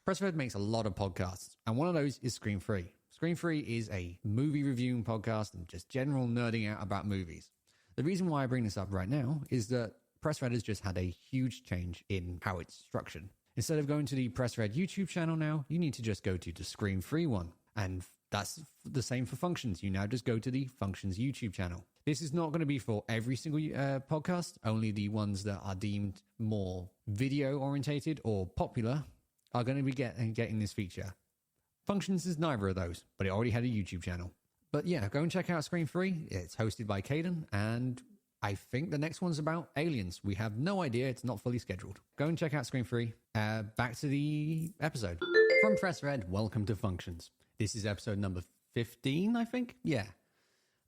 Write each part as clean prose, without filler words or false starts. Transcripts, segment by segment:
PressRed makes a lot of podcasts, and one of those is Screen Free. Screen Free is a movie reviewing podcast and just general nerding out about movies. The reason why I bring this up right now is that PressRed has just had a huge change in how it's structured. Instead of going to the PressRed YouTube channel now, you need to just go to the Screen Free one. And that's the same for Functions. You now just go to the Functions YouTube channel. This is not going to be for every single podcast. Only the ones that are deemed more video orientated or popular are going to be getting this feature. Functions is neither of those, but it already had a YouTube channel. But yeah, go and check out Screen Free. It's hosted by Caden, and I think the next one's about aliens. We have no idea. It's not fully scheduled. Go and check out Screen Free. Back to the episode. From PressRed, welcome to Functions. This is episode number 15, I think. Yeah.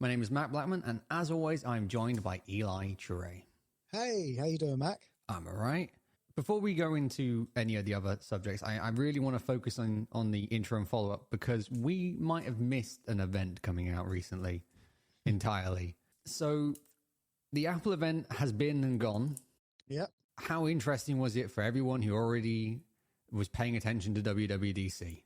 My name is Matt Blackman, and as always, I'm joined by Eli Turay. Hey, how you doing, Mac? I'm all right. Before we go into any of the other subjects, I really want to focus on the intro and follow-up because we might have missed an event coming out recently entirely. So the Apple event has been and gone. Yep. How interesting was it for everyone who already was paying attention to WWDC?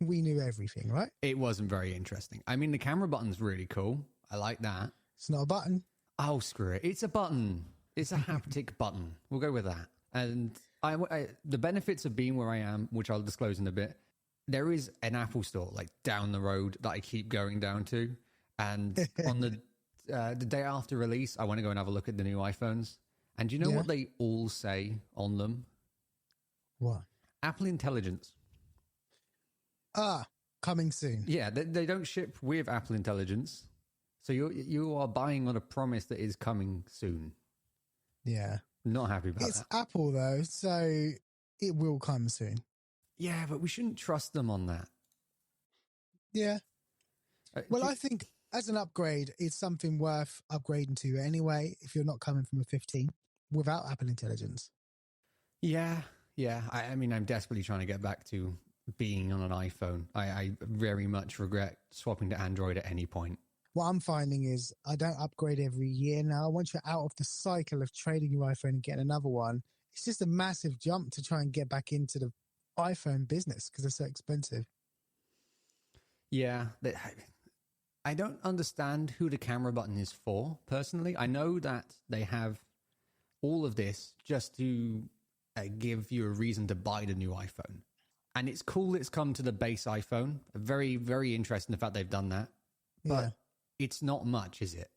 We knew everything, right? It wasn't very interesting. I mean, the camera button's really cool. I like that. It's not a button. Oh, screw it. It's a button. It's a haptic button. We'll go with that. And the benefits of being where I am, which I'll disclose in a bit, there is an Apple store like down the road that I keep going down to. And on the day after release, I want to go and have a look at the new iPhones. And do you know what they all say on them? What? Apple Intelligence. Coming soon. Yeah, they don't ship with Apple Intelligence. So you are buying on a promise that is coming soon. Yeah. Not happy about It's that. Apple, though, so it will come soon. Yeah, but we shouldn't trust them on that. Yeah. Well, I think as an upgrade, it's something worth upgrading to anyway if you're not coming from a 15 without Apple Intelligence. Yeah. I mean, I'm desperately trying to get back to being on an iPhone. I very much regret swapping to Android at any point. What I'm finding is I don't upgrade every year now. Once you're out of the cycle of trading your iPhone and getting another one, it's just a massive jump to try and get back into the iPhone business because they're so expensive. Yeah. I don't understand who the camera button is for, personally. I know that they have all of this just to give you a reason to buy the new iPhone. And it's cool it's come to the base iPhone. Very, very interesting the fact they've done that. But it's not much, is it?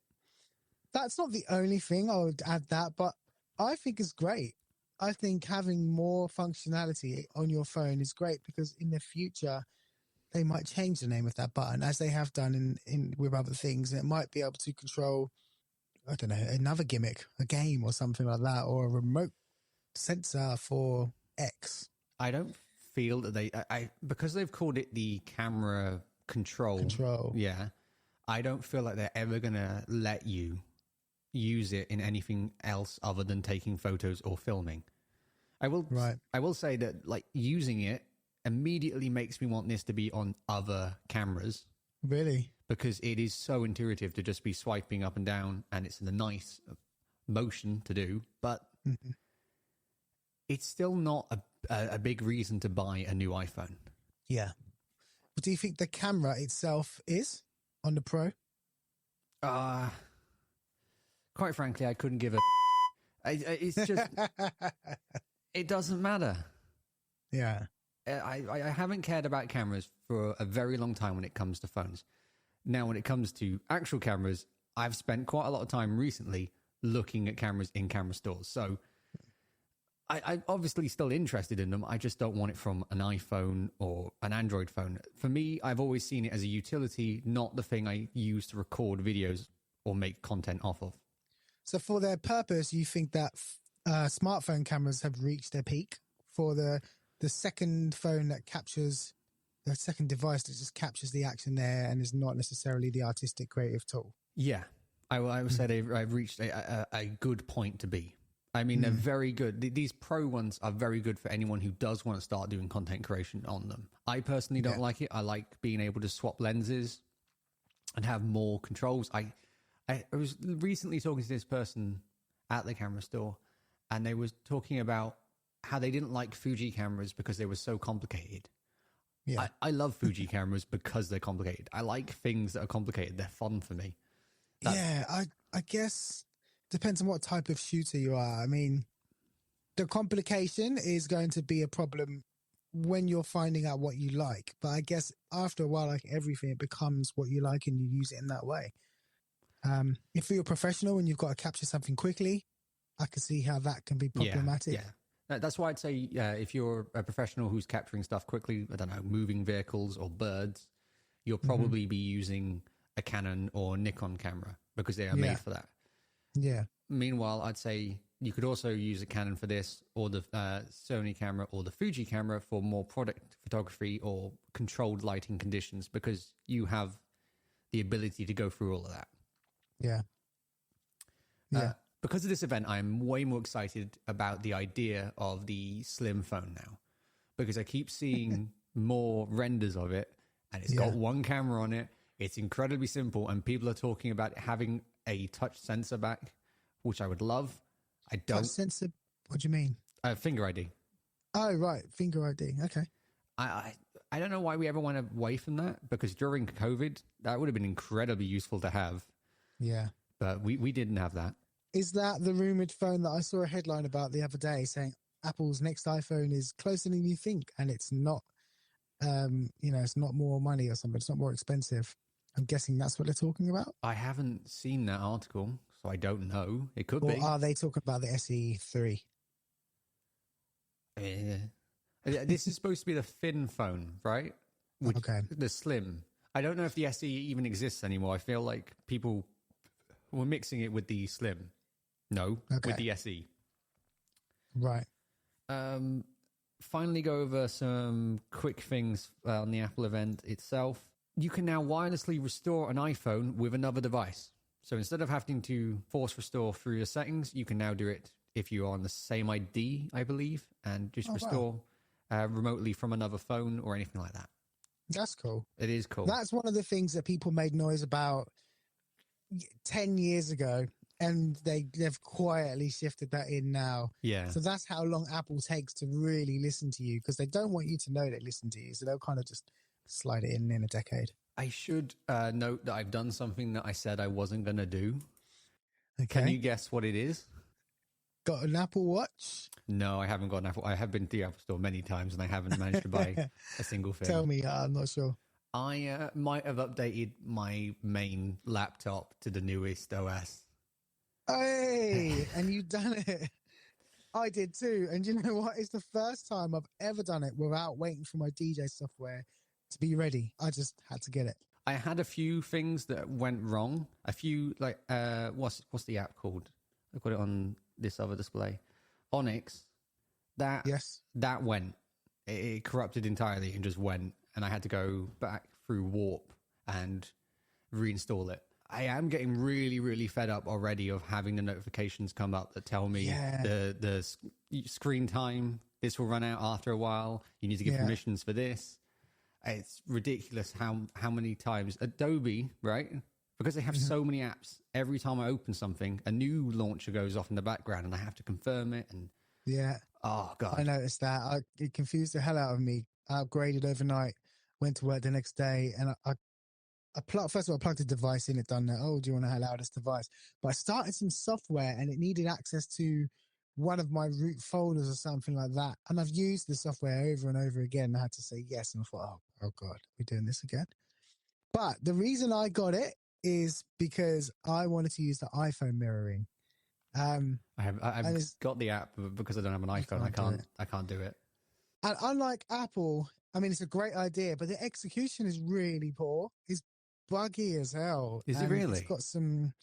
That's not the only thing. I would add that, but I think it's great. I think having more functionality on your phone is great because in the future, they might change the name of that button as they have done in with other things. And it might be able to control, I don't know, another gimmick, a game or something like that, or a remote sensor for X. I don't feel that because they've called it the camera control. Yeah. I don't feel like they're ever going to let you use it in anything else other than taking photos or filming. I will say that like using it immediately makes me want this to be on other cameras. Really? Because it is so intuitive to just be swiping up and down and it's a nice motion to do, but it's still not a big reason to buy a new iPhone. Yeah. But do you think the camera itself is on the Pro? Quite frankly, I couldn't give a... It's just... It doesn't matter. Yeah. I haven't cared about cameras for a very long time when it comes to phones. Now, when it comes to actual cameras, I've spent quite a lot of time recently looking at cameras in camera stores. So I'm obviously still interested in them. I just don't want it from an iPhone or an Android phone. For me, I've always seen it as a utility, not the thing I use to record videos or make content off of. So for their purpose, you think that smartphone cameras have reached their peak for the second phone that captures, the second device that just captures the action there and is not necessarily the artistic creative tool? Yeah, I would say I've reached a good point to be. I mean, they're very good. These pro ones are very good for anyone who does want to start doing content creation on them. I personally don't like it. I like being able to swap lenses and have more controls. I was recently talking to this person at the camera store, and they was talking about how they didn't like Fuji cameras because they were so complicated. Yeah. I love Fuji cameras because they're complicated. I like things that are complicated. They're fun for me. I guess depends on what type of shooter you are. I mean, the complication is going to be a problem when you're finding out what you like. But I guess after a while, like everything, it becomes what you like and you use it in that way. If you're a professional and you've got to capture something quickly, I can see how that can be problematic. Yeah. That's why I'd say if you're a professional who's capturing stuff quickly, I don't know, moving vehicles or birds, you'll probably be using a Canon or Nikon camera because they are made for that. Yeah. Meanwhile, I'd say you could also use a Canon for this, or the Sony camera or the Fuji camera for more product photography or controlled lighting conditions, because you have the ability to go through all of that. Yeah. Yeah. Because of this event, I'm way more excited about the idea of the slim phone now, because I keep seeing more renders of it, and it's got one camera on it. It's incredibly simple, and people are talking about having a touch sensor back, which I would love. I don't. Touch sensor? What do you mean? Finger ID. Oh, right. Finger ID. Okay. I don't know why we ever went away from that, because during COVID, that would have been incredibly useful to have. Yeah. But we didn't have that. Is that the rumored phone that I saw a headline about the other day saying Apple's next iPhone is closer than you think, and it's not, it's not more money or something. It's not more expensive. I'm guessing that's what they're talking about. I haven't seen that article, so I don't know. It could be. Or are they talking about the SE3? This is supposed to be the thin phone, right? Okay. The slim. I don't know if the SE even exists anymore. I feel like people were mixing it with the slim. No, with the SE. Right. Finally go over some quick things on the Apple event itself. You can now wirelessly restore an iPhone with another device. So instead of having to force restore through your settings, you can now do it if you're on the same ID, I believe, and just restore remotely from another phone or anything like that. That's cool. It is cool. That's one of the things that people made noise about 10 years ago, and they've quietly shifted that in now. Yeah. So that's how long Apple takes to really listen to you, because they don't want you to know they listen to you. So they'll kind of just slide it in a decade. I should note that I've done something that I said I wasn't going to do. Okay. Can you guess what it is? Got an Apple Watch? No, I haven't got an Apple. I have been to the Apple Store many times and I haven't managed to buy a single thing. Tell me, I'm not sure. I might have updated my main laptop to the newest OS. Hey, and you've done it. I did too. And you know what? It's the first time I've ever done it without waiting for my DJ software to be ready. I just had to get it. I had a few things that went wrong. A few, like, what's the app called? I've got it on this other display. Onyx. That went. It corrupted entirely and just went. And I had to go back through Warp and reinstall it. I am getting really, really fed up already of having the notifications come up that tell me the screen time, this will run out after a while. You need to give permissions for this. It's ridiculous how many times Adobe, right? Because they have so many apps, every time I open something, a new launcher goes off in the background and I have to confirm it. And oh, God. I noticed that. It confused the hell out of me. I upgraded overnight, went to work the next day, and I first of all, I plugged the device in, it done that. Oh, do you want to allow this device? But I started some software and it needed access to one of my root folders or something like that. And I've used the software over and over again. I had to say yes. And I thought, oh God, we're doing this again. But the reason I got it is because I wanted to use the iPhone mirroring. I've got the app, but because I don't have an iPhone, I can't do it. And unlike Apple, I mean, it's a great idea, but the execution is really poor. It's buggy as hell. Is it really? It's got some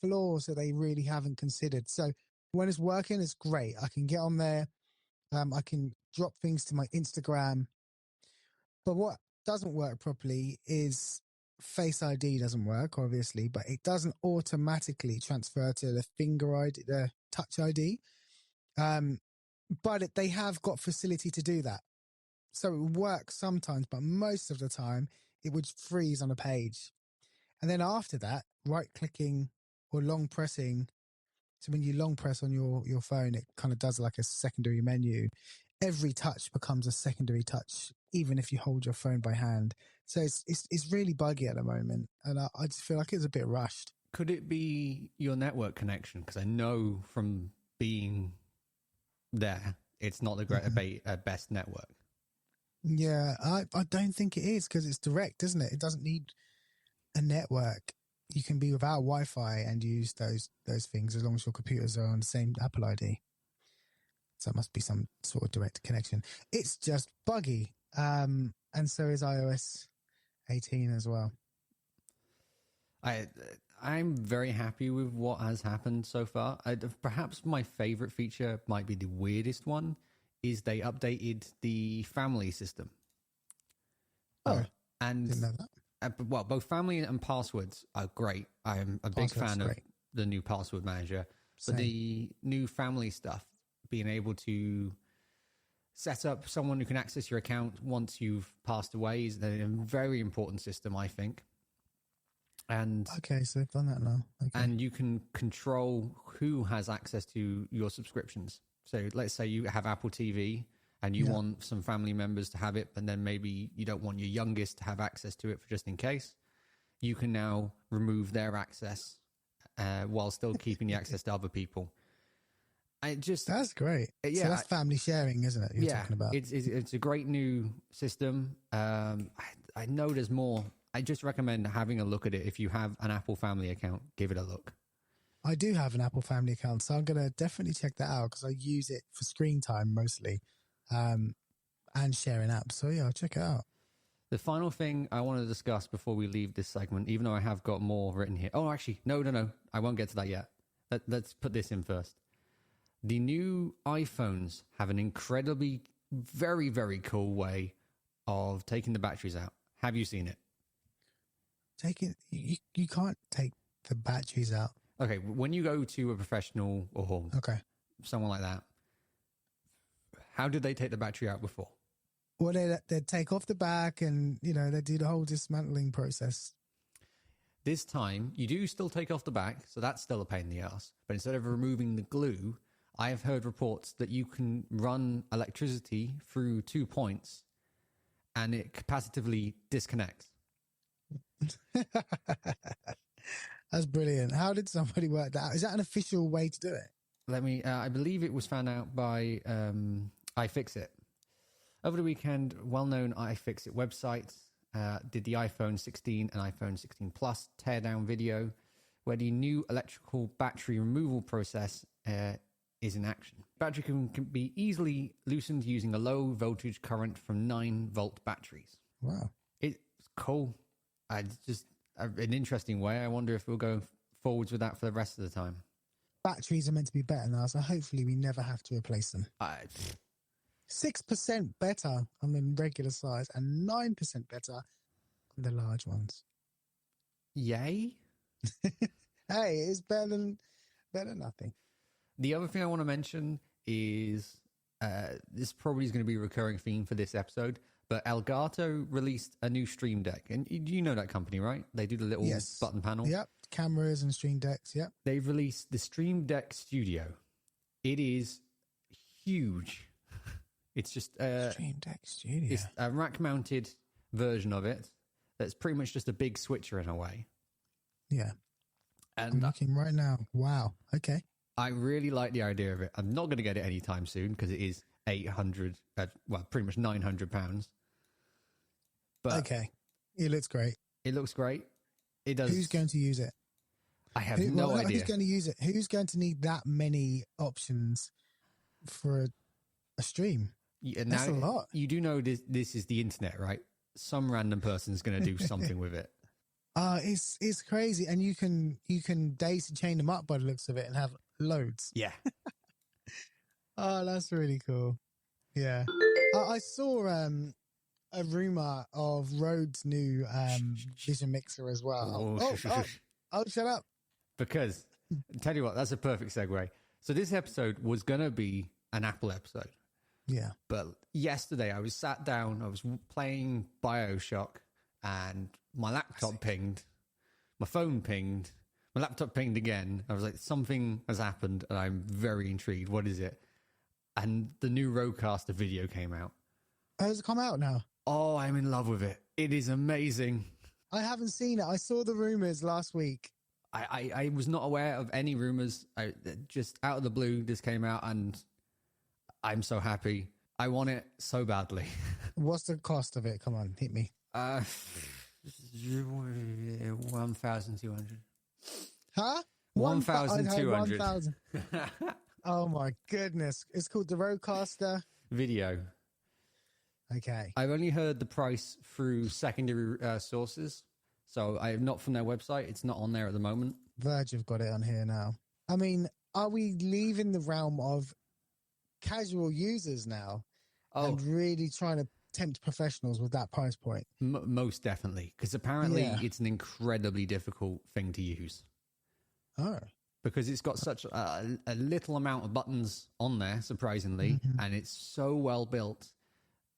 flaws that they really haven't considered. So when it's working, it's great. I can get on there. I can drop things to my Instagram. But what doesn't work properly is Face ID doesn't work, obviously, but it doesn't automatically transfer to the finger ID, the Touch ID. But they have got facility to do that. So it works sometimes, but most of the time it would freeze on a page. And then after that, right-clicking or long pressing So when you long press on your phone, it kind of does like a secondary menu. Every touch becomes a secondary touch, even if you hold your phone by hand. So it's really buggy at the moment, and I just feel like it's a bit rushed. Could it be your network connection? Because I know from being there, it's not the best network. Yeah, I don't think it is, because it's direct, isn't it? It doesn't need a network. You can be without Wi-Fi and use those things as long as your computers are on the same Apple ID. So it must be some sort of direct connection. It's just buggy. And so is iOS 18 as well. I'm very happy with what has happened so far. Perhaps my favorite feature might be the weirdest one, is they updated the family system. And didn't know that. Well, both family and passwords are great. I'm a big fan of the new password manager. But the new family stuff, being able to set up someone who can access your account once you've passed away, is a very important system, I think. And okay, so they've done that now. Okay. And you can control who has access to your subscriptions. So let's say you have Apple TV and you want some family members to have it, but then maybe you don't want your youngest to have access to it for just in case. You can now remove their access while still keeping the access to other people. That's great. Yeah, so that's family sharing, isn't it? You're talking about. It's a great new system. I know there's more. I just recommend having a look at it. If you have an Apple family account, give it a look. I do have an Apple family account, so I'm going to definitely check that out, because I use it for screen time mostly, and sharing apps. So yeah, I'll check it out. The final thing I want to discuss before we leave this segment, even though I have got more written here. Oh, actually, no. I won't get to that yet. Let's put this in first. The new iPhones have an incredibly, very, very cool way of taking the batteries out. Have you seen it? You can't take the batteries out. Okay, when you go to a professional or someone like that, how did they take the battery out before? Well, they'd take off the back and, they do the whole dismantling process. This time, you do still take off the back, so that's still a pain in the ass. But instead of removing the glue, I have heard reports that you can run electricity through 2 points and it capacitively disconnects. That's brilliant. How did somebody work that out? Is that an official way to do it? I believe it was found out by iFixit. Over the weekend, well-known iFixit website did the iPhone 16 and iPhone 16 Plus teardown video, where the new electrical battery removal process is in action. Battery can be easily loosened using a low voltage current from 9-volt batteries. Wow. It's cool. It's just an interesting way. I wonder if we'll go forwards with that for the rest of the time. Batteries are meant to be better now, so hopefully we never have to replace them. 6% better on the regular size and 9% better on the large ones. Yay. Hey, it's better than nothing. The other thing I want to mention is this probably is going to be a recurring theme for this episode, but Elgato released a new Stream Deck. And you know that company, right? They do the little button panel. Yep, cameras and Stream Decks, yep. They've released the Stream Deck Studio. It is huge. It's just Stream Deck Studio. It's a rack-mounted version of it that's pretty much just a big switcher in a way. Yeah. And I'm looking right now. Wow. Okay. I really like the idea of it. I'm not going to get it anytime soon because it is 800, pretty much £900. But okay. It looks great. It looks great. It does. Who's going to use it? I have no idea. Who's going to use it? Who's going to need that many options for a stream? Yeah, that's a lot. You do know this is the internet, right? Some random person's going to do something with it. It's crazy, and you can daisy chain them up by the looks of it and have loads. Yeah. Oh, that's really cool. Yeah, I saw a rumor of Rode's new Vision Mixer as well. Oh, shut up. Because tell you what, that's a perfect segue. So this episode was gonna be an Apple episode. Yeah. But yesterday I was sat down, I was playing BioShock, and my laptop pinged, my phone pinged, My laptop pinged again. I was like, something has happened, and I'm very intrigued. What is it? And the new Rodecaster video came out. Has it come out now? Oh, I'm in love with it. It is amazing. I haven't seen it. I saw the rumors last week. I was not aware of any rumors. Just out of the blue, this came out, and I'm so happy. I want it so badly. What's the cost of it? Come on, hit me. 1,200. Huh? 1,200. 1,000. Oh my goodness. It's called the Rodecaster Video. Okay. I've only heard the price through secondary sources. So I have not from their website. It's not on there at the moment. Verge have got it on here now. I mean, are we leaving the realm of casual users now and really trying to tempt professionals with that price point? Most definitely. Because apparently it's an incredibly difficult thing to use. Oh. Because it's got such a little amount of buttons on there, surprisingly, and it's so well built.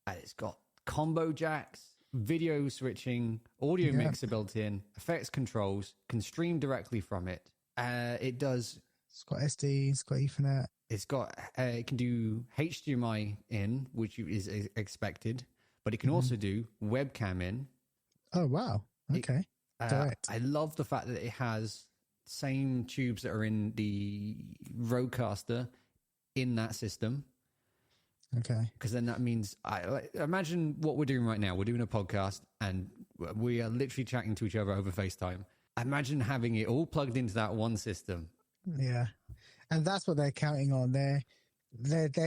And it's got combo jacks, video switching, audio mixer built in, effects controls, can stream directly from it. It does. It's got SD, it's got Ethernet. It's got, it can do HDMI in, which is expected, but it can also do webcam in. Oh, wow. Okay. I love the fact that it has same tubes that are in the Rodecaster in that system. Okay. Because then that means, imagine what we're doing right now. We're doing a podcast and we are literally chatting to each other over FaceTime. Imagine having it all plugged into that one system. Yeah. And that's what they're counting on. They're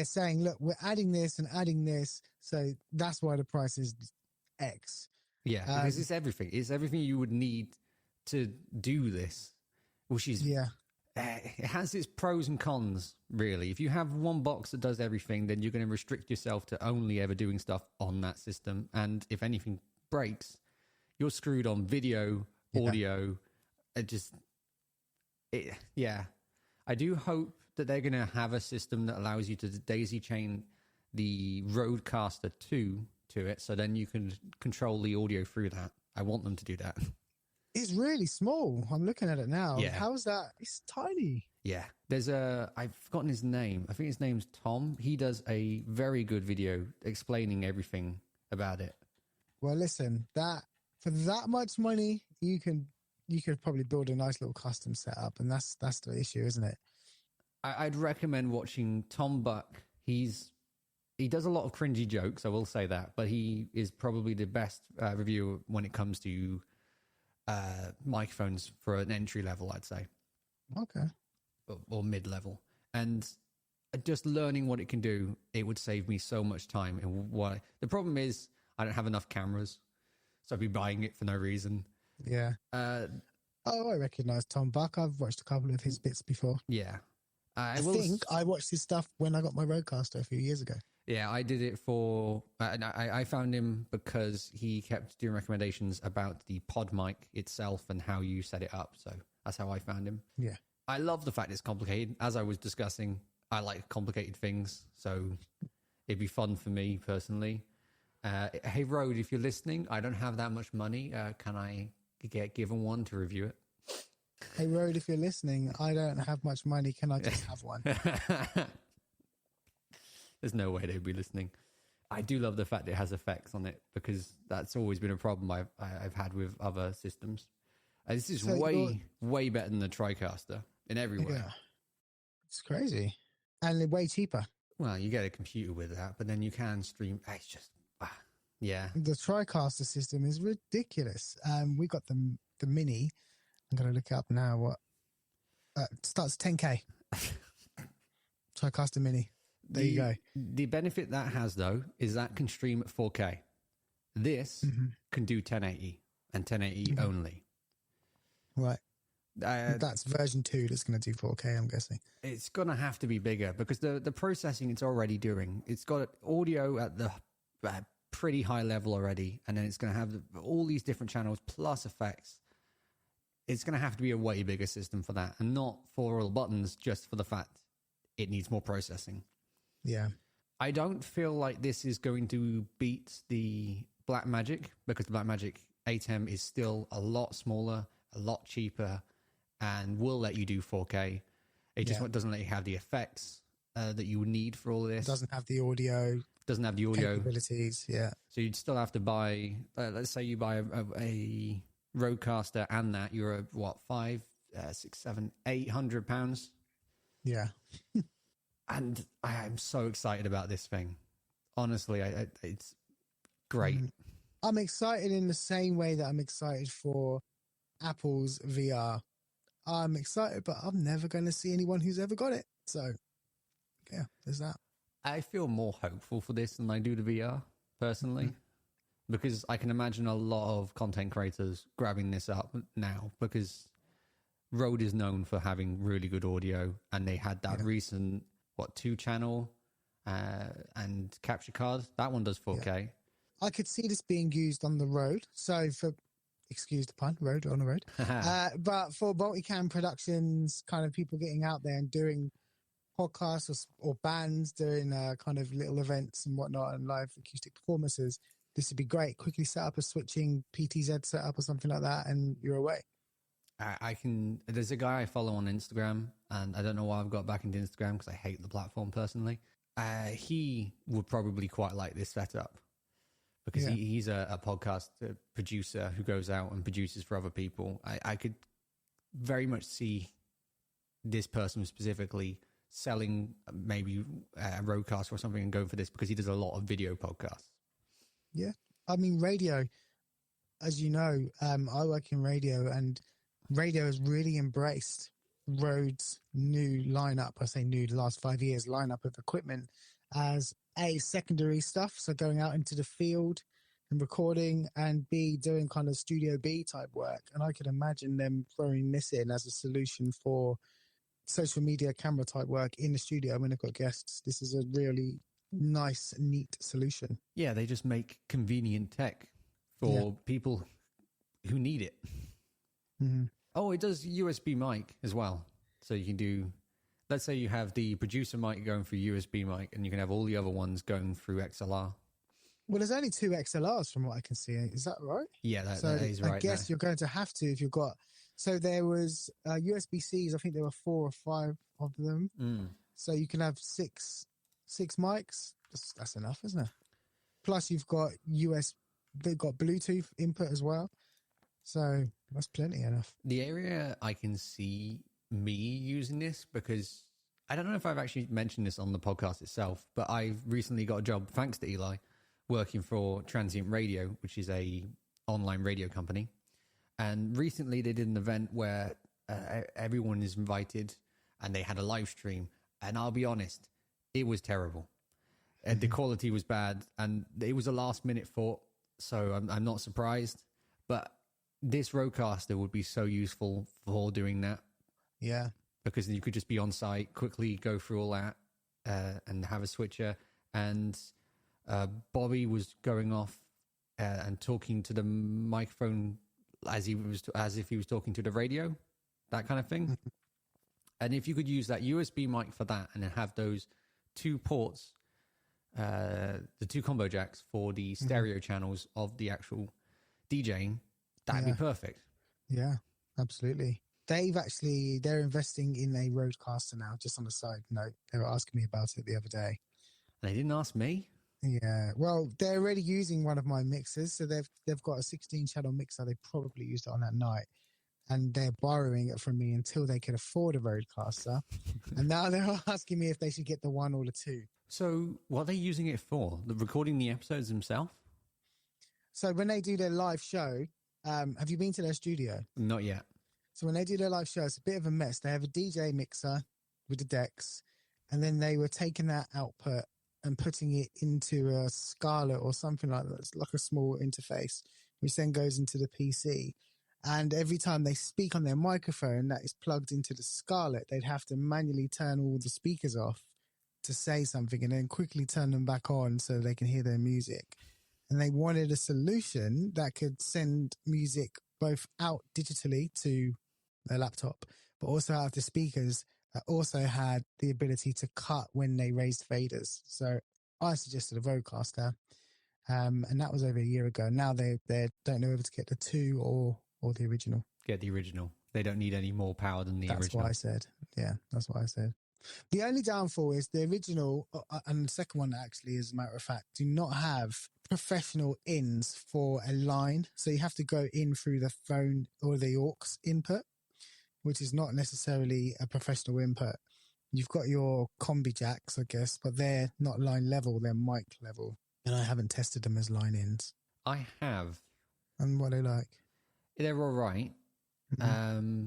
saying, look, we're adding this and adding this. So that's why the price is X. Yeah, because it's everything. It's everything you would need to do this, which is... Yeah. It has its pros and cons, really. If you have one box that does everything, then you're going to restrict yourself to only ever doing stuff on that system. And if anything breaks, you're screwed on video, audio. Yeah. I do hope that they're going to have a system that allows you to daisy chain the Rodecaster 2 to it, so then you can control the audio through that. I want them to do that. It's really small. I'm looking at it now. Yeah. How is that? It's tiny. Yeah. I've forgotten his name. I think his name's Tom. He does a very good video explaining everything about it. Well, listen, for that much money, you could probably build a nice little custom setup, and that's the issue, isn't it? I'd recommend watching Tom Buck. He does a lot of cringy jokes, I will say that, but he is probably the best reviewer when it comes to microphones for an entry level, I'd say. Okay. Or mid-level. And just learning what it can do, it would save me so much time. And the problem is I don't have enough cameras, so I'd be buying it for no reason. Yeah. I recognize Tom Buck. I've watched a couple of his bits before. Yeah. I think I watched his stuff when I got my Rodecaster a few years ago. Yeah, I did it for... I found him because he kept doing recommendations about the pod mic itself and how you set it up. So that's how I found him. Yeah. I love the fact it's complicated. As I was discussing, I like complicated things. So it'd be fun for me personally. Hey, Rode, if you're listening, I don't have that much money. Can I get given one to review it? Hey, Rode, if you're listening, I don't have much money. Can I just have one? There's no way they'd be listening. I do love the fact it has effects on it because that's always been a problem I've had with other systems. This is way better than the TriCaster in every way. Yeah. It's crazy. And way cheaper. Well, you get a computer with that, but then you can stream. It's just, yeah. The TriCaster system is ridiculous. We got the Mini. I'm going to look it up now. What starts 10K. TriCaster Mini. There you go. The benefit that has, though, is that can stream at 4K. This can do 1080 and 1080 only. Right. That's version 2 that's going to do 4K, I'm guessing. It's going to have to be bigger because the processing it's already doing, it's got audio at the pretty high level already, and then it's going to have all these different channels plus effects. It's going to have to be a way bigger system for that, and not for all the buttons, just for the fact it needs more processing. Yeah. I don't feel like this is going to beat the Blackmagic because the Blackmagic 8M is still a lot smaller, a lot cheaper, and will let you do 4K. It just doesn't let you have the effects that you would need for all of this. It doesn't have the audio. Doesn't have the audio capabilities. Yeah. So you'd still have to buy. Let's say you buy a Rodecaster, and that you're at what, £800. Yeah. And I am so excited about this thing. Honestly, it's great. I'm excited in the same way that I'm excited for Apple's VR. I'm excited, but I'm never going to see anyone who's ever got it. So, yeah, there's that. I feel more hopeful for this than I do the VR, personally, because I can imagine a lot of content creators grabbing this up now, because Rode is known for having really good audio, and they had that recent, 2-channel and capture card. That one does 4K. Yeah. I could see this being used on the road. So for, excuse the pun, road on the road. But for multicam productions, kind of people getting out there and doing podcasts or bands doing kind of little events and whatnot and live acoustic performances, this would be great. Quickly set up a switching PTZ setup or something like that, and you're away. There's a guy I follow on Instagram, and I don't know why I've got back into Instagram because I hate the platform personally. He would probably quite like this setup, because he's a podcast producer who goes out and produces for other people. I could very much see this person specifically selling maybe a Rodecaster or something and going for this, because he does a lot of video podcasts. Yeah. I mean, radio, as you know, I work in radio, and radio has really embraced Rode's new lineup. I say new, the last 5 years lineup of equipment as A, secondary stuff. So going out into the field and recording, and B, doing kind of Studio B type work. And I could imagine them throwing this in as a solution for social media camera type work in the studio when they've got guests. This is a really nice, neat solution. Yeah, they just make convenient tech for people who need it. Mm-hmm. Oh, it does USB mic as well. So you can do, let's say you have the producer mic going through USB mic, and you can have all the other ones going through XLR. Well, there's only 2 XLRs from what I can see. Is that right? Yeah, that is right. I guess you're going to have to if you've got... So there was USB-Cs, I think there were 4 or 5 of them. So you can have six mics. That's enough, isn't it? Plus you've got they've got Bluetooth input as well. So that's plenty enough. The area I can see me using this, because I don't know if I've actually mentioned this on the podcast itself, but I've recently got a job, thanks to Eli, working for Transient Radio, which is a online radio company. And recently they did an event where everyone is invited, and they had a live stream. And I'll be honest, it was terrible. And the quality was bad, and it was a last minute thought. So I'm not surprised, but this Rodecaster would be so useful for doing that. Yeah. Because you could just be on site, quickly go through all that, and have a switcher. And Bobby was going off and talking to the microphone as if he was talking to the radio, that kind of thing. And if you could use that USB mic for that, and then have those 2 ports, the 2 combo jacks for the stereo channels of the actual DJing, that'd be perfect. Yeah, absolutely. They're investing in a Rodecaster now, just on a side note. They were asking me about it the other day. They didn't ask me? Yeah, well, they're already using one of my mixers, so they've got a 16-channel mixer. They probably used it on that night, and they're borrowing it from me until they can afford a Rodecaster. And now they're asking me if they should get the 1 or the 2. So what are they using it for? Recording the episodes themselves? So when they do their live show, have you been to their studio? Not yet. So when they do their live show, it's a bit of a mess. They have a DJ mixer with the decks, and then they were taking that output and putting it into a Scarlett or something like that. It's like a small interface, which then goes into the PC. And every time they speak on their microphone that is plugged into the Scarlett, they'd have to manually turn all the speakers off to say something, and then quickly turn them back on so they can hear their music. And they wanted a solution that could send music both out digitally to their laptop, but also out of the speakers that also had the ability to cut when they raised faders. So I suggested a Rodecaster, and that was over a year ago. Now they don't know whether to get the 2 or the original. Get the original. They don't need any more power than the That's original. what I said. Yeah, that's what I said. The only downfall is the original, and the second one actually, as a matter of fact, do not have professional ins for a line. So you have to go in through the phone or the aux input, which is not necessarily a professional input. You've got your combi jacks, I guess, but they're not line level, they're mic level. And I haven't tested them as line ins. I have. And what are they like? They're all right. Mm-hmm.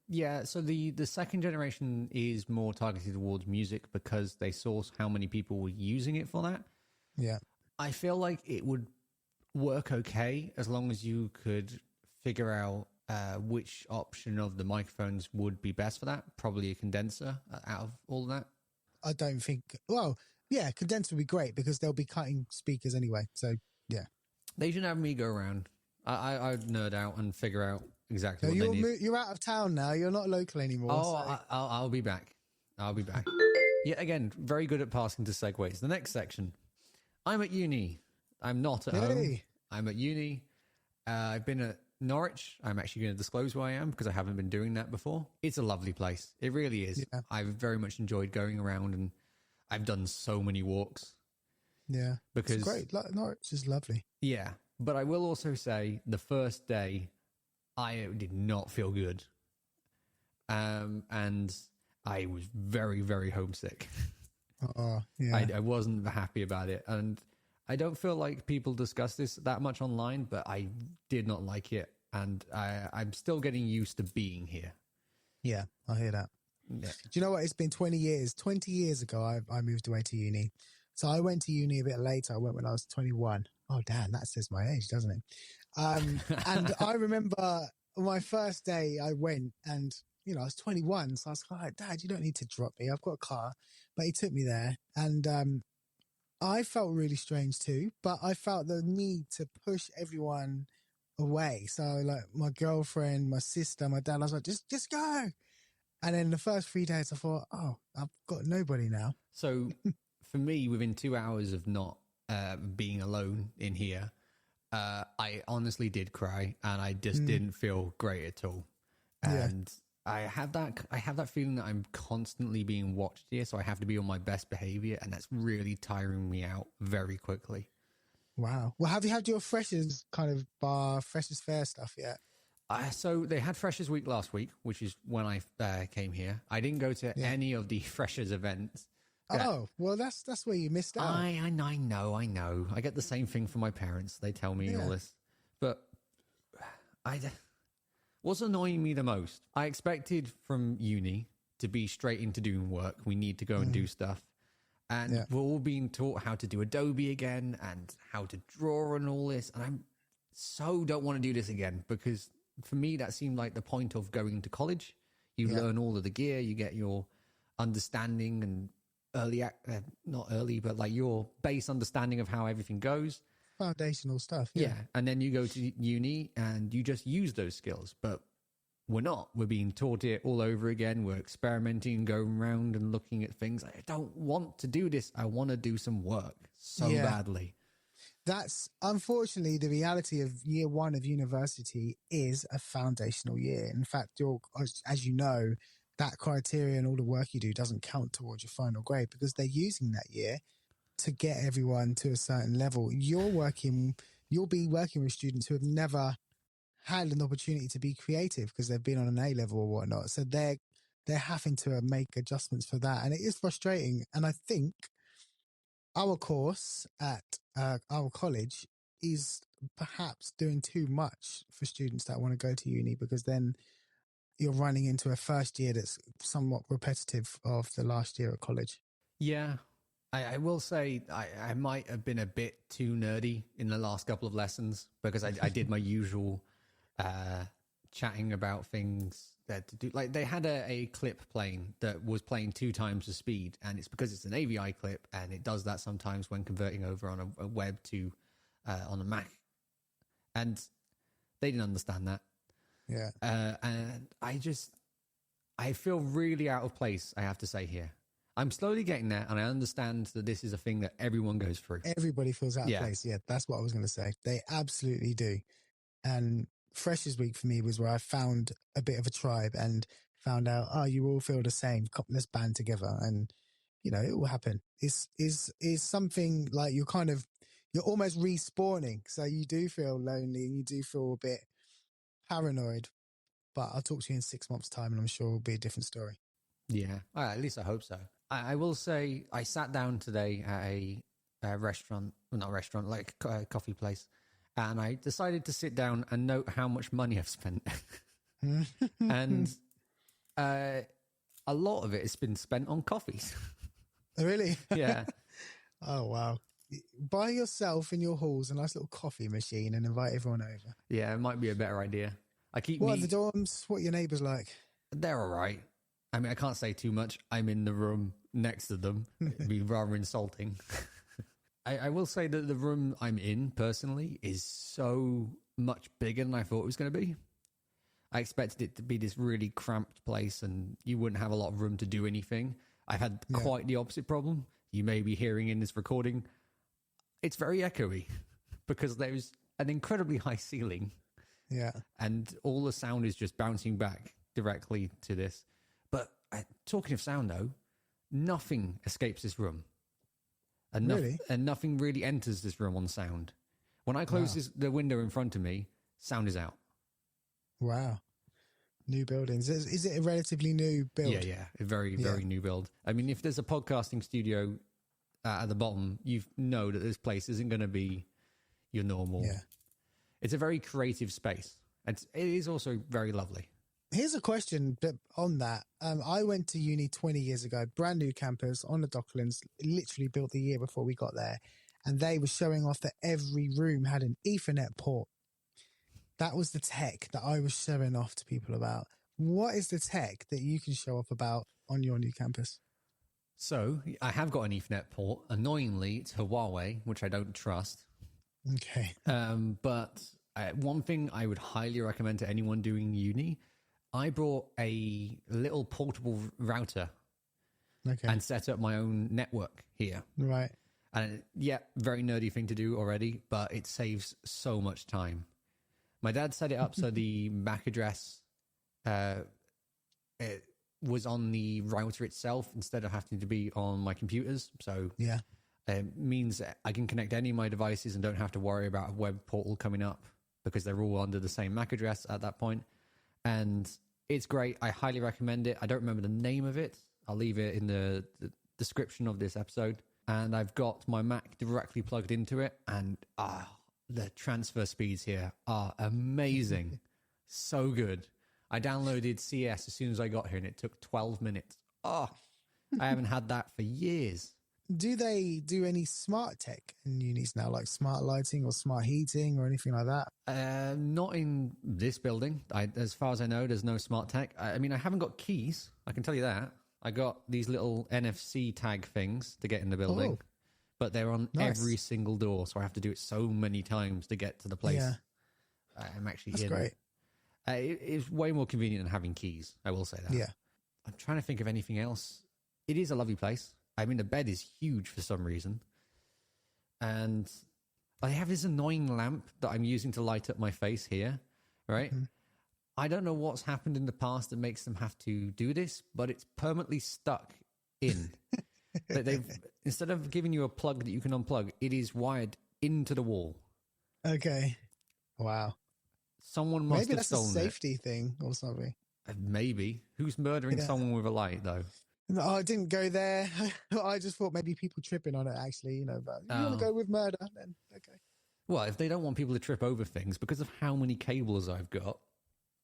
Yeah, so the second generation is more targeted towards music because they saw how many people were using it for that. Yeah. I feel like it would work okay as long as you could figure out which option of the microphones would be best for that. Probably a condenser out of all of that. I don't think, well, yeah, condenser would be great because they'll be cutting speakers anyway. So, yeah. They should have me go around. I'd nerd out and figure out exactly what they need. You're out of town now. You're not local anymore. Oh, so. I'll be back. I'll be back. Yet again, very good at passing to segues. The next section. I'm at uni. I'm not at home. I'm at uni. I've been at Norwich. I'm actually going to disclose where I am because I haven't been doing that before. It's a lovely place. It really is. Yeah. I've very much enjoyed going around, and I've done so many walks. Yeah. Because it's great. Norwich is lovely. Yeah. But I will also say the first day I did not feel good. And I was very, very homesick. Oh, yeah. I wasn't happy about it. And I don't feel like people discuss this that much online, but I did not like it. And I'm still getting used to being here. Yeah, I hear that. Yeah. Do you know what? It's been 20 years. 20 years ago, I moved away to uni. So I went to uni a bit later. I went when I was 21. Oh, damn, that says my age, doesn't it? And I remember my first day I went and, you know, I was 21. So I was like, Dad, you don't need to drop me. I've got a car. But he took me there. And I felt really strange too. But I felt the need to push everyone away. So like my girlfriend, my sister, my dad, I was like, just go. And then the first 3 days I thought, oh, I've got nobody now. So for me, within 2 hours of not being alone in here, I honestly did cry, and I just didn't feel great at all. And I have that feeling that I'm constantly being watched here, so I have to be on my best behavior, and that's really tiring me out very quickly. Wow. Well, have you had your freshers kind of freshers fair stuff yet? So they had Freshers Week last week, which is when I came here. I didn't go to any of the Freshers events. Oh, well, that's where you missed out. I know. I get the same thing from my parents. They tell me all this. But what's annoying me the most, I expected from uni to be straight into doing work. We need to go and do stuff. And we're all being taught how to do Adobe again and how to draw and all this. And I'm so don't want to do this again because for me, that seemed like the point of going to college. You learn all of the gear, you get your understanding and not early, but like your base understanding of how everything goes. Foundational stuff. Yeah. And then you go to uni and you just use those skills, but we're not. We're being taught it all over again. We're experimenting, going around and looking at things. I don't want to do this. I want to do some work so badly. That's unfortunately the reality of year one of university is a foundational year. In fact, as you know, that criteria and all the work you do doesn't count towards your final grade because they're using that year to get everyone to a certain level. You'll be working with students who have never had an opportunity to be creative because they've been on an A level or whatnot. So they're having to make adjustments for that. And it is frustrating. And I think our course at our college is perhaps doing too much for students that want to go to uni because then you're running into a first year that's somewhat repetitive of the last year at college. Yeah. I will say I might have been a bit too nerdy in the last couple of lessons because I did my usual chatting about things that to do. Like they had a clip playing that was playing 2 times the speed, and it's because it's an AVI clip, and it does that sometimes when converting over on a web to on a Mac, and they didn't understand that. Yeah, and I feel really out of place. I have to say here. I'm slowly getting there, and I understand that this is a thing that everyone goes through. Everybody feels out of place. Yeah, that's what I was going to say. They absolutely do. And Freshers Week for me was where I found a bit of a tribe and found out, oh, you all feel the same. Let's band together, and it will happen. Is something like you're almost respawning, so you do feel lonely and you do feel a bit paranoid. But I'll talk to you in 6 months' time, and I'm sure it'll be a different story. Yeah, well, at least I hope so. I will say I sat down today at a restaurant, well, not a restaurant, like a coffee place, and I decided to sit down and note how much money I've spent. And a lot of it has been spent on coffees. Really? Yeah. Oh, wow. Buy yourself in your halls a nice little coffee machine and invite everyone over. Yeah, it might be a better idea. What are the dorms? What are your neighbours like? They're all right. I mean, I can't say too much. I'm in the room next to them. It'd be rather insulting. I will say that the room I'm in personally is so much bigger than I thought it was going to be. I expected it to be this really cramped place and you wouldn't have a lot of room to do anything. I've had quite the opposite problem. You may be hearing in this recording. It's very echoey because there's an incredibly high ceiling. Yeah. And all the sound is just bouncing back directly to this. But talking of sound, though, nothing escapes this room. And, really? And nothing really enters this room on sound. When I close the window in front of me, sound is out. Wow. New buildings. Is it a relatively new build? Yeah. A very new build. I mean, if there's a podcasting studio at the bottom, you know that this place isn't going to be your normal. Yeah. It's a very creative space. It is also very lovely. Here's a question on that. I went to uni 20 years ago, brand new campus on the Docklands, literally built the year before we got there. And they were showing off that every room had an Ethernet port. That was the tech that I was showing off to people about. What is the tech that you can show off about on your new campus? So I have got an Ethernet port. Annoyingly, it's Huawei, which I don't trust. Okay. But one thing I would highly recommend to anyone doing uni, I brought a little portable router and set up my own network here. Right. And very nerdy thing to do already, but it saves so much time. My dad set it up so the MAC address it was on the router itself instead of having to be on my computers. So it means that I can connect any of my devices and don't have to worry about a web portal coming up because they're all under the same MAC address at that point. And it's great. I highly recommend it. I don't remember the name of it. I'll leave it in the description of this episode. And I've got my Mac directly plugged into it. And the transfer speeds here are amazing. So good. I downloaded CS as soon as I got here and it took 12 minutes. I haven't had that for years. Do they do any smart tech in unis now, like smart lighting or smart heating or anything like that? Not in this building. As far as I know, there's no smart tech. I mean, I haven't got keys. I can tell you that. I got these little NFC tag things to get in the building, but they're on every single door. So I have to do it so many times to get to the place. Yeah. I'm actually That's in. Great. It's way more convenient than having keys. I will say that. Yeah. I'm trying to think of anything else. It is a lovely place. I mean, the bed is huge for some reason. And I have this annoying lamp that I'm using to light up my face here, right? Mm-hmm. I don't know what's happened in the past that makes them have to do this, but it's permanently stuck in. They've instead of giving you a plug that you can unplug, it is wired into the wall. Okay. Wow. Someone must Maybe have stolen it. Maybe that's a safety thing or something. Maybe. Who's murdering someone with a light, though? No, I didn't go there. I just thought maybe people tripping on it, actually, but you want to go with murder, then okay. Well, if they don't want people to trip over things, because of how many cables I've got,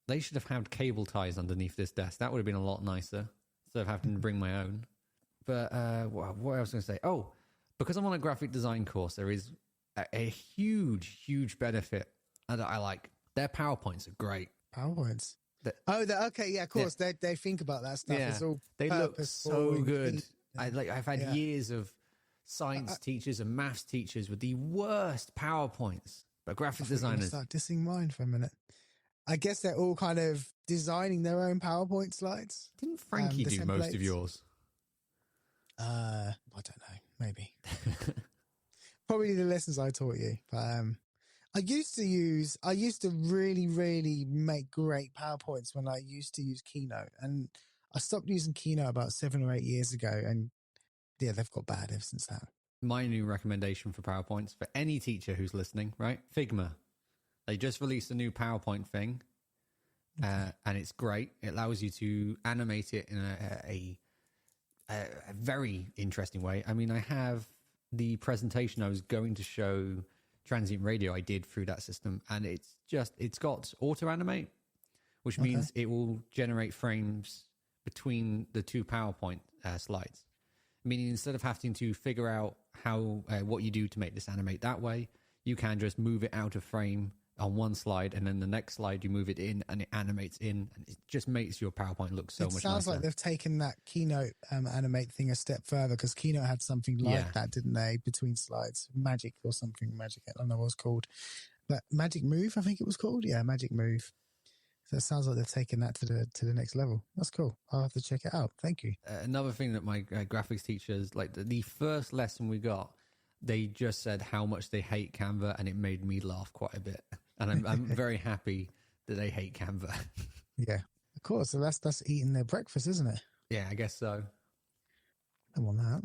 they should have had cable ties underneath this desk. That would have been a lot nicer instead of having to bring my own. But what else was I going to say? Oh, because I'm on a graphic design course, there is a huge benefit that I like. Their PowerPoints are great. PowerPoints? Okay, yeah, of course. Yeah. They think about that stuff. Yeah. It's all they look so good. Yeah. I've had years of science teachers and maths teachers with the worst PowerPoints, but graphic designers start dissing mine for a minute. I guess they're all kind of designing their own PowerPoint slides. Didn't Frankie do most of yours? I don't know. Maybe. Probably the lessons I taught you. But I used to really, really make great PowerPoints when I used to use Keynote, and I stopped using Keynote about 7 or 8 years ago, and yeah, they've got bad ever since that. My new recommendation for PowerPoints for any teacher who's listening, right? Figma. They just released a new PowerPoint thing, and it's great. It allows you to animate it in a very interesting way. I mean, I have the presentation I was going to show transient radio I did through that system, and it's got auto animate, which means it will generate frames between the two PowerPoint slides. Meaning instead of having to figure out how what you do to make this animate that way, you can just move it out of frame on one slide, and then the next slide you move it in, and it animates in, and it just makes your PowerPoint look so much nicer. It sounds like they've taken that Keynote animate thing a step further, because Keynote had something like that, didn't they? Between slides, Magic or something, Magic. I don't know what it's called, but Magic Move, I think it was called. Yeah, Magic Move. So it sounds like they've taken that to the next level. That's cool. I'll have to check it out. Thank you. Another thing that my graphics teachers, like the first lesson we got, they just said how much they hate Canva, and it made me laugh quite a bit. And I'm very happy that they hate Canva. Yeah, of course. So that's eating their breakfast, isn't it? Yeah, I guess so. I want that.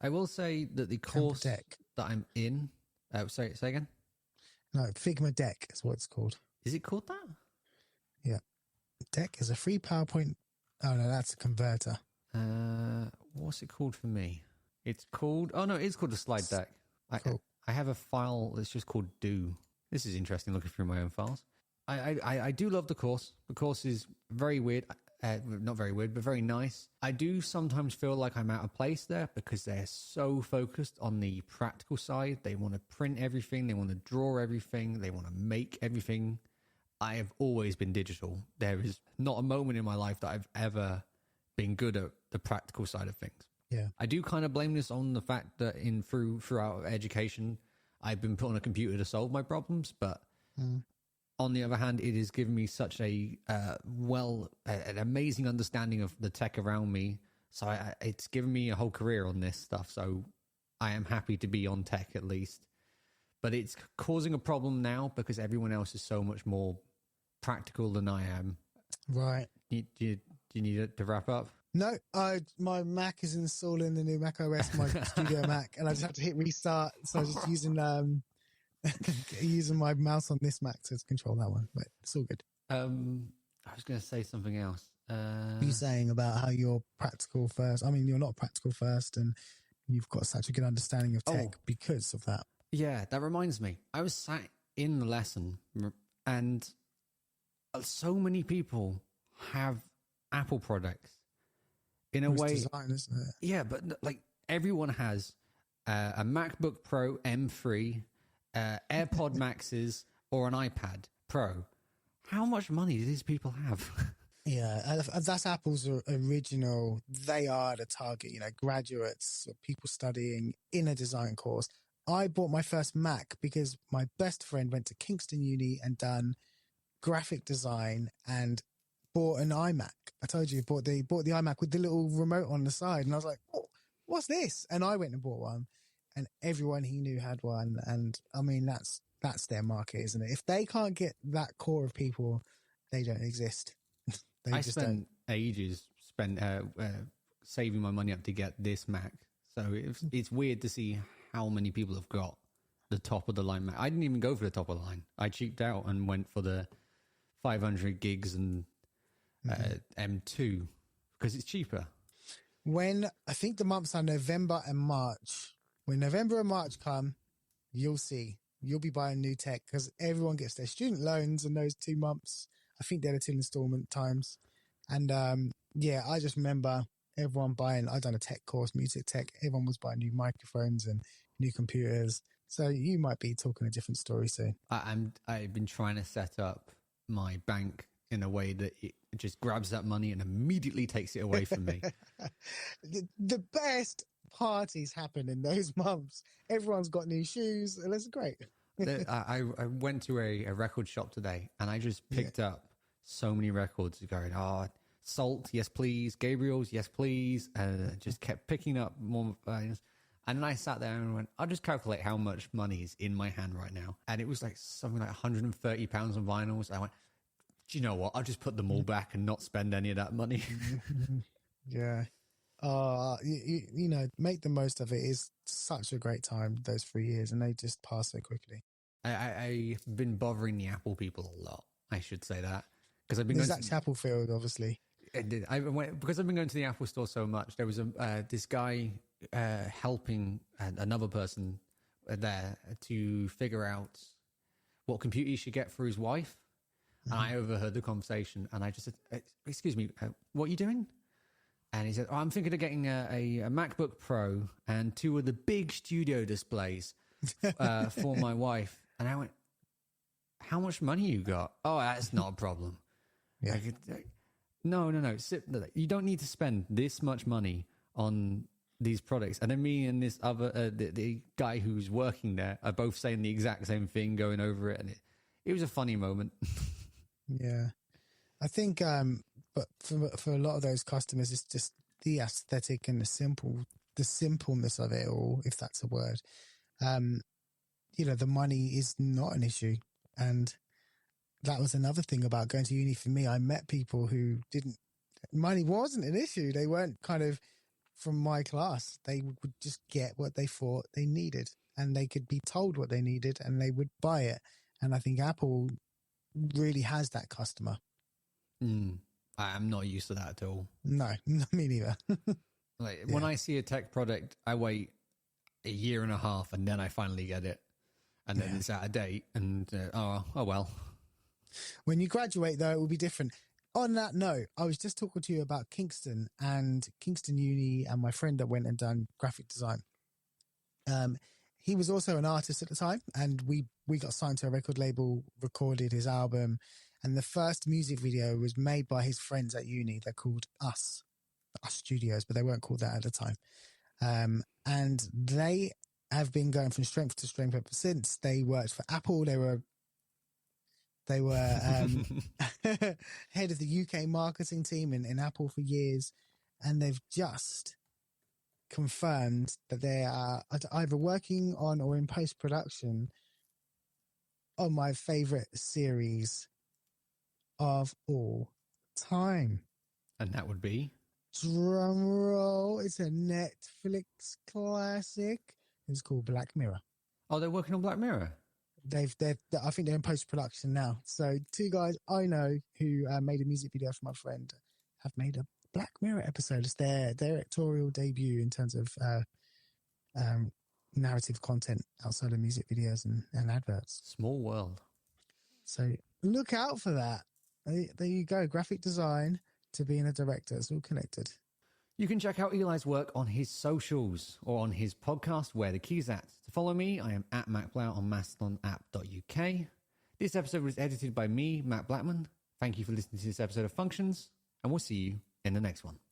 I will say that the course that I'm in... say again? No, Figma Deck is what it's called. Is it called that? Yeah. Deck is a free PowerPoint. Oh, no, that's a converter. What's it called for me? It's called... Oh, no, it's called a slide deck. Cool. I have a file that's just called Do. This is interesting looking through my own files. I do love the course. The course is very weird. Not very weird, but very nice. I do sometimes feel like I'm out of place there, because they're so focused on the practical side. They want to print everything. They want to draw everything. They want to make everything. I have always been digital. There is not a moment in my life that I've ever been good at the practical side of things. Yeah. I do kind of blame this on the fact that throughout education, I've been put on a computer to solve my problems, but on the other hand, it has given me such an amazing understanding of the tech around me. So it's given me a whole career on this stuff. So I am happy to be on tech at least. But it's causing a problem now because everyone else is so much more practical than I am. Right. Do you need it to wrap up? No, my Mac is installing the new Mac OS, my studio Mac, and I just have to hit restart. So I'm just using using my mouse on this Mac to control that one, but it's all good. I was going to say something else. What are you saying about how you're practical first? I mean, you're not practical first, and you've got such a good understanding of tech because of that. Yeah, that reminds me. I was sat in the lesson, and so many people have Apple products. In a way, design, isn't it? Yeah, but like everyone has a MacBook Pro M3, AirPod Maxes, or an iPad Pro. How much money do these people have? Yeah, that's Apple's original. They are the target, graduates, people studying in a design course. I bought my first Mac because my best friend went to Kingston Uni and done graphic design and bought an iMac. I told you, bought the iMac with the little remote on the side, and I was like, "Oh, what's this?" And I went and bought one, and everyone he knew had one. And I mean, that's their market, isn't it? If they can't get that core of people, they don't exist. I spent ages saving my money up to get this Mac, so it's weird to see how many people have got the top of the line Mac. I didn't even go for the top of the line. I cheaped out and went for the 500 gigs and M2 because it's cheaper. When I think the months are November and March, when November and March come, you'll see. You'll be buying new tech because everyone gets their student loans in those 2 months. I think they're the 2 installment times. And I just remember everyone buying. I've done a tech course, music tech. Everyone was buying new microphones and new computers. So you might be talking a different story soon. I've been trying to set up my bank in a way that it just grabs that money and immediately takes it away from me. The best parties happen in those months. Everyone's got new shoes, and it's great. I went to a record shop today, and I just picked up so many records going, Salt, yes please, Gabriel's, yes please, and just kept picking up more. And then I sat there and went, I'll just calculate how much money is in my hand right now. And it was like something like £130 on vinyls. I went, do you know what? I'll just put them all back and not spend any of that money. Yeah. You know, make the most of it. Is such a great time, those 3 years, and they just pass so quickly. I've been bothering the Apple people a lot. I should say that. Because I've been There's going that Chapelfield, obviously. because I've been going to the Apple store so much. There was this guy helping another person there to figure out what computer he should get for his wife. And I overheard the conversation, and I just said, excuse me, what are you doing? And he said, I'm thinking of getting a MacBook Pro and 2 of the big studio displays for my wife. And I went, how much money you got? Oh, that's not a problem. Yeah. No. You don't need to spend this much money on these products. And then me and this other, the guy who's working there are both saying the exact same thing, going over it. And it was a funny moment. Yeah. I think, but for a lot of those customers, it's just the aesthetic and the simpleness of it all, if that's a word. You know, the money is not an issue. And that was another thing about going to uni for me. I met people who money wasn't an issue. They weren't kind of from my class. They would just get what they thought they needed, and they could be told what they needed and they would buy it. And I think Apple really has that customer. I'm not used to that at all. No, me neither. When I see a tech product, I wait a year and a half and then I finally get it. And then it's out of date and oh well. When you graduate, though, it will be different. On that note, I was just talking to you about Kingston Uni and my friend that went and done graphic design. He was also an artist at the time, and we got signed to a record label, recorded his album, and the first music video was made by his friends at uni. They're called Us Studios, but they weren't called that at the time. And they have been going from strength to strength ever since. They worked for Apple. They were head of the UK marketing team in Apple for years, and they've just confirmed that they are either working on or in post-production on my favorite series of all time. And that would be? Drum roll. It's a Netflix classic. It's called Black Mirror. Oh, they're working on Black Mirror? I think they're in post-production now. So 2 guys I know who made a music video for my friend have made a Black Mirror episode. It's their directorial debut in terms of narrative content outside of music videos and adverts. Small world. So look out for that. There you go. Graphic design to being a director. It's all connected. You can check out Eli's work on his socials or on his podcast, Where the Key's At. To follow me, I am at MacBlow on mastodonapp.uk. This episode was edited by me, Matt Blackman. Thank you for listening to this episode of Functions, and we'll see you in the next one.